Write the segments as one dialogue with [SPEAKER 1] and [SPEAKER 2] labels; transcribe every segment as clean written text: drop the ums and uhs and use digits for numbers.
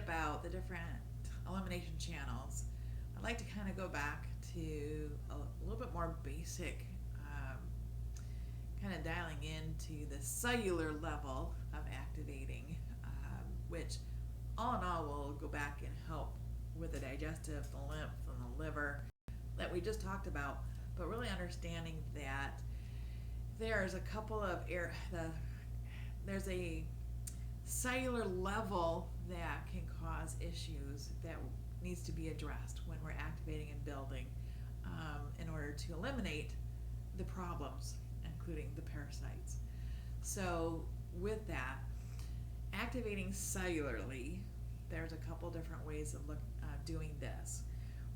[SPEAKER 1] about the different elimination channels, I'd like to kind of go back to a little bit more basic, kind of dialing into the cellular level of activating, which all in all will go back and help with the digestive, the lymph, and the liver that we just talked about, but really understanding that there's a couple of there's a cellular level that can cause issues that needs to be addressed when we're activating and building, in order to eliminate the problems, including the parasites. So with that, activating cellularly, there's a couple different ways of doing this.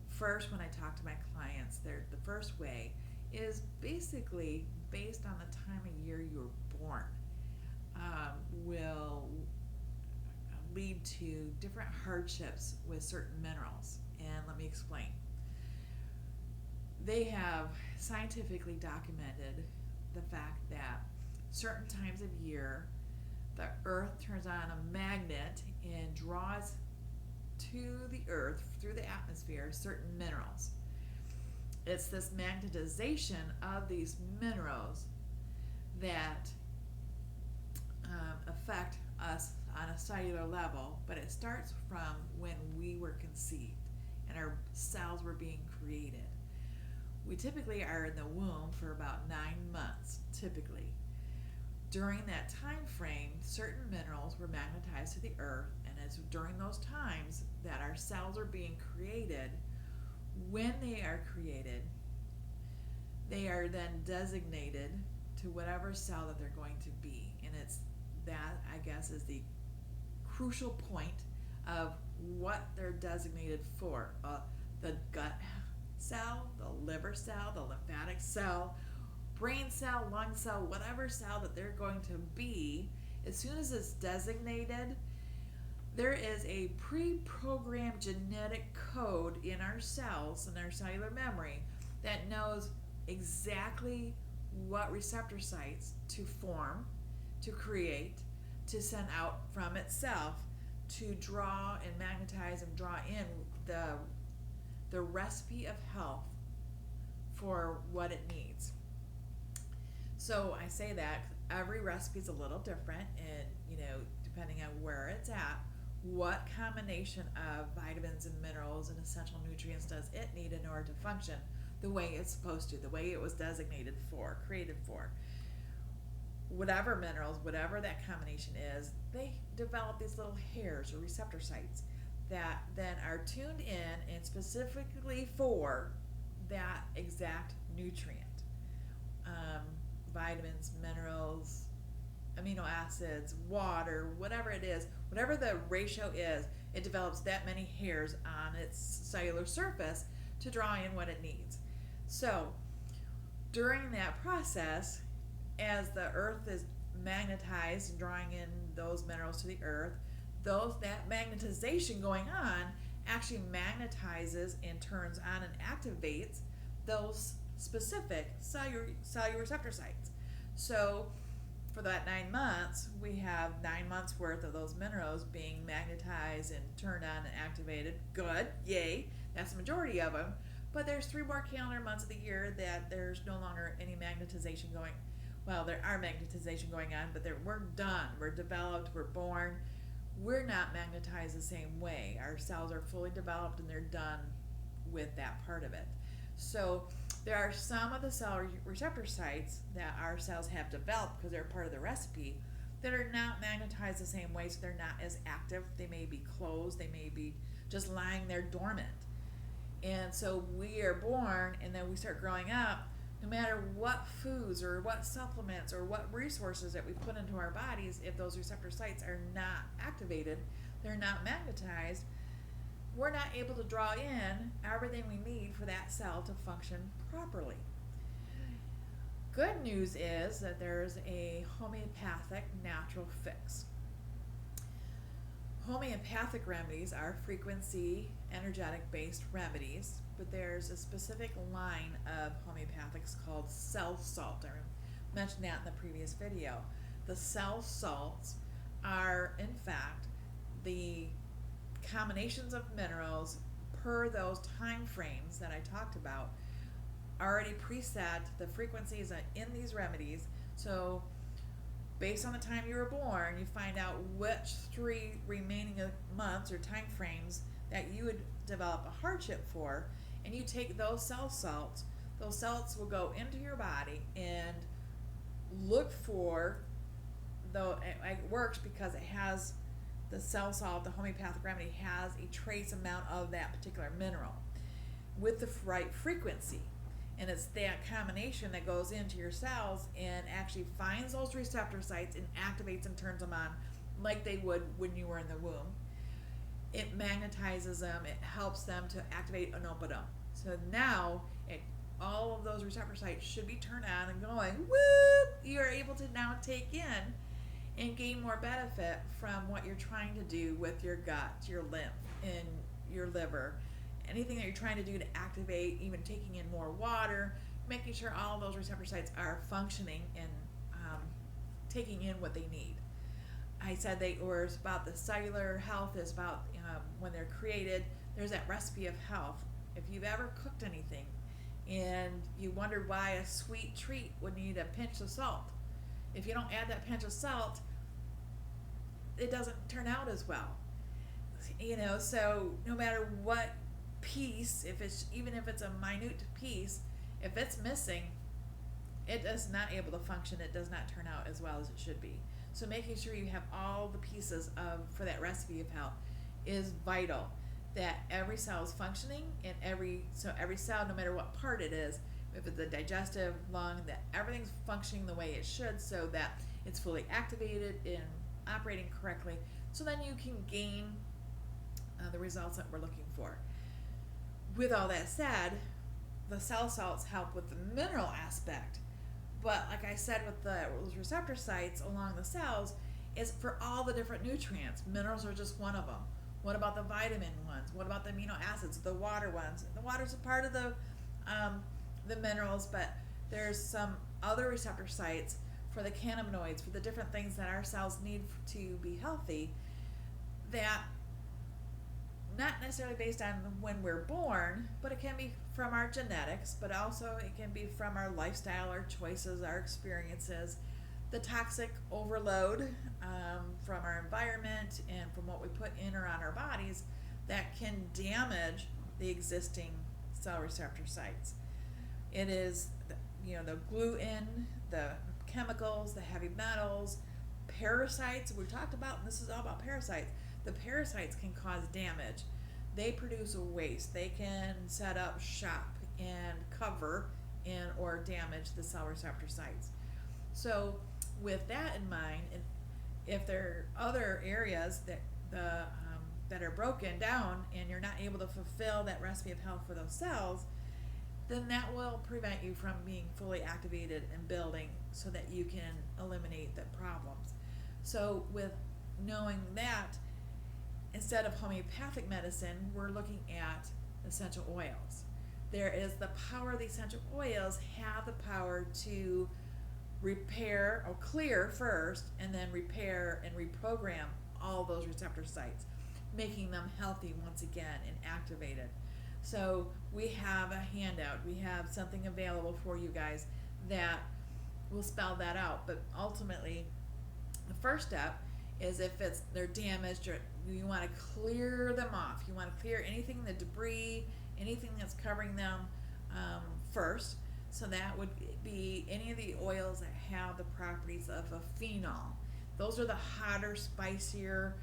[SPEAKER 1] First, when I talk to my clients, the first way is basically based on the time of year you were born, will lead to different hardships with certain minerals. And let me explain. They have scientifically documented the fact that certain times of year, the earth turns on a magnet and draws to the earth through the atmosphere certain minerals. It's this magnetization of these minerals that affect us on a cellular level, but it starts from when we were conceived and our cells were being created. We typically are in the womb for about 9 months, typically. During that time frame, certain minerals were magnetized to the earth, and it's during those times that our cells are being created. When they are created, they are then designated to whatever cell that they're going to be. And it's that, I guess, is the crucial point of what they're designated for. The gut cell, the liver cell, the lymphatic cell, brain cell, lung cell, whatever cell that they're going to be, as soon as it's designated, there is a pre-programmed genetic code in our cells, in our cellular memory, that knows exactly what receptor sites to form, to create, to send out from itself, to draw and magnetize and draw in the recipe of health for what it needs. So I say that every recipe is a little different, and depending on where it's at, what combination of vitamins and minerals and essential nutrients does it need in order to function the way it's supposed to, the way it was designated for, created for. Whatever minerals, whatever that combination is, they develop these little hairs or receptor sites that then are tuned in and specifically for that exact nutrient. Vitamins, minerals, amino acids, water, whatever it is, whatever the ratio is, it develops that many hairs on its cellular surface to draw in what it needs. So during that process, as the earth is magnetized and drawing in those minerals to the earth, that magnetization going on actually magnetizes and turns on and activates those specific cellular receptor sites. So for that 9 months, we have 9 months worth of those minerals being magnetized and turned on and activated. Good, yay, that's the majority of them. But there's 3 more calendar months of the year that there's no longer any magnetization going. Well, there are magnetization going on, but we're done. We're developed, we're born. We're not magnetized the same way. Our cells are fully developed and they're done with that part of it. So there are some of the cell receptor sites that our cells have developed because they're part of the recipe that are not magnetized the same way, so they're not as active. They may be closed, they may be just lying there dormant. And so we are born and then we start growing up, no matter what foods or what supplements or what resources that we put into our bodies, if those receptor sites are not activated, they're not magnetized, we're not able to draw in everything we need for that cell to function properly. Good news is that there's a homeopathic natural fix. Homeopathic remedies are frequency, energetic based remedies, but there's a specific line of homeopathics called cell salt. I mentioned that in the previous video. The cell salts are, in fact, the combinations of minerals per those time frames that I talked about, already preset the frequencies in these remedies. So based on the time you were born, you find out which 3 remaining months or time frames that you would develop a hardship for, and you take those cell salts. Those salts will go into your body and look for, though it works because it has the cell salt, the homeopathic remedy has a trace amount of that particular mineral with the right frequency. And it's that combination that goes into your cells and actually finds those receptor sites and activates and turns them on like they would when you were in the womb. It magnetizes them, it helps them to activate and open up. So now all of those receptor sites should be turned on and going, whoop! You're able to now take in and gain more benefit from what you're trying to do with your gut, your lymph, and your liver. Anything that you're trying to do to activate, even taking in more water, making sure all of those receptor sites are functioning and taking in what they need. I said they were about the cellular health is about when they're created, there's that recipe of health. If you've ever cooked anything and you wondered why a sweet treat would need a pinch of salt, if you don't add that pinch of salt, it doesn't turn out as well. So no matter what piece, even if it's a minute piece, if it's missing, it is not able to function. It does not turn out as well as it should be. So making sure you have all the pieces for that recipe of health is vital. That every cell is functioning, and every cell, no matter what part it is, if it's the digestive, lung, that everything's functioning the way it should, so that it's fully activated and operating correctly. So then you can gain the results that we're looking for. With all that said, the cell salts help with the mineral aspect, but like I said, with those receptor sites along the cells, is for all the different nutrients. Minerals are just one of them. What about the vitamin ones? What about the amino acids, the water ones? The water's a part of the minerals, but there's some other receptor sites for the cannabinoids, for the different things that our cells need to be healthy, that not necessarily based on when we're born, but it can be from our genetics, but also it can be from our lifestyle, our choices, our experiences, the toxic overload from our environment and from what we put in or on our bodies that can damage the existing cell receptor sites. It is, the gluten, the chemicals, the heavy metals, parasites. We talked about, and this is all about parasites. The parasites can cause damage. They produce a waste. They can set up shop and cover or damage the cell receptor sites. So with that in mind, and if there are other areas that are broken down and you're not able to fulfill that recipe of health for those cells, then that will prevent you from being fully activated and building so that you can eliminate the problems. So with knowing that, instead of homeopathic medicine, we're looking at essential oils. There is the power of the essential oils have the power to repair or clear first, and then repair and reprogram all those receptor sites, making them healthy once again and activated. So we have a handout, we have something available for you guys that will spell that out. But ultimately, the first step is if they're damaged, or you want to clear them off. You want to clear anything, the debris, anything that's covering them first. So that would be any of the oils that have the properties of a phenol. Those are the hotter, spicier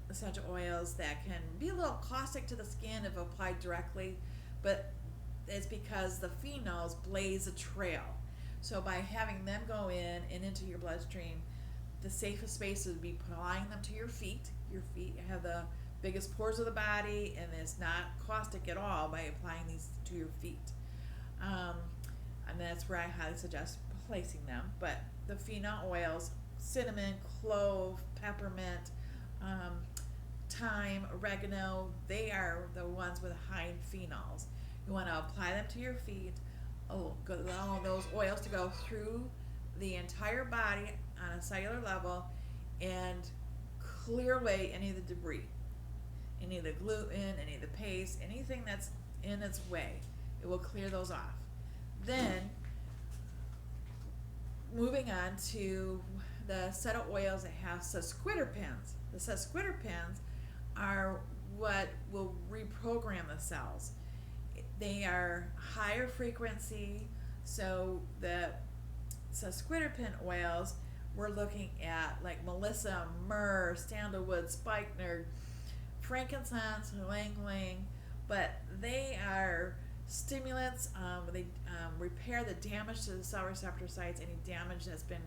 [SPEAKER 1] essential oils that can be a little caustic to the skin if applied directly, but it's because the phenols blaze a trail. So by having them go in and into your bloodstream, the safest space would be applying them to your feet. Your feet have the biggest pores of the body, and it's not caustic at all by applying these to your feet. And that's where I highly suggest placing them. But the phenol oils, cinnamon, clove, peppermint, thyme, oregano, they are the ones with high phenols. You want to apply them to your feet, allow those oils to go through the entire body on a cellular level and clear away any of the debris. any of the gluten, any of the paste, anything that's in its way. It will clear those off. Then, moving on to the set of oils that have sesquiterpenes. The sesquiterpenes are what will reprogram the cells. They are higher frequency, so the sesquiterpene oils, we're looking at like Melissa, myrrh, sandalwood, spikenard, frankincense, ylang ylang, but they are stimulants. They repair the damage to the cell receptor sites. Any damage that's been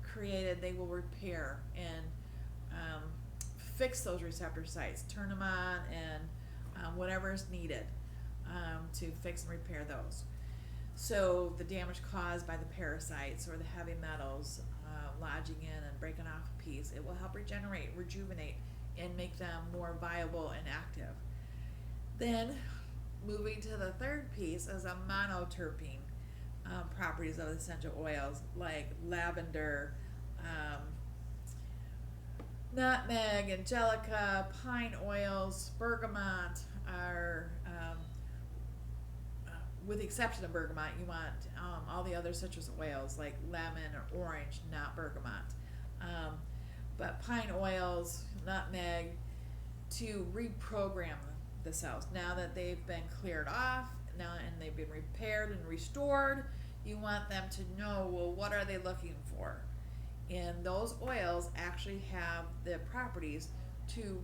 [SPEAKER 1] created, they will repair and fix those receptor sites, turn them on, and whatever is needed to fix and repair those. So the damage caused by the parasites or the heavy metals lodging in and breaking off a piece, it will help regenerate, rejuvenate, and make them more viable and active. Then, moving to the third piece is a monoterpene properties of essential oils like lavender, nutmeg, angelica, pine oils, bergamot are, with the exception of bergamot, you want all the other citrus oils like lemon or orange, not bergamot. But pine oils, nutmeg, to reprogram the cells. Now that they've been cleared off, and they've been repaired and restored, you want them to know, well, what are they looking for? And those oils actually have the properties to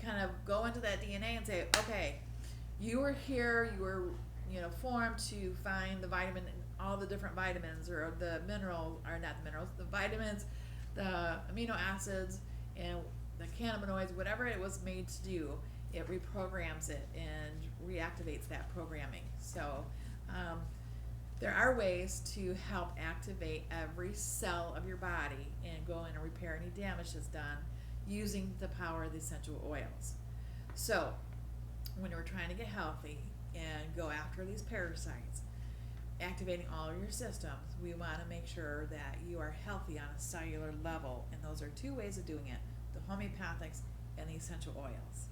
[SPEAKER 1] kind of go into that DNA and say, okay, you were here, you were formed to find the vitamin, all the different vitamins, or the minerals, or not the minerals, the vitamins, the amino acids, and the cannabinoids, whatever it was made to do, it reprograms it and reactivates that programming. So there are ways to help activate every cell of your body and go in and repair any damage that's done using the power of the essential oils. So when we're trying to get healthy and go after these parasites, activating all of your systems, we want to make sure that you are healthy on a cellular level, and those are two ways of doing it: the homeopathics and the essential oils.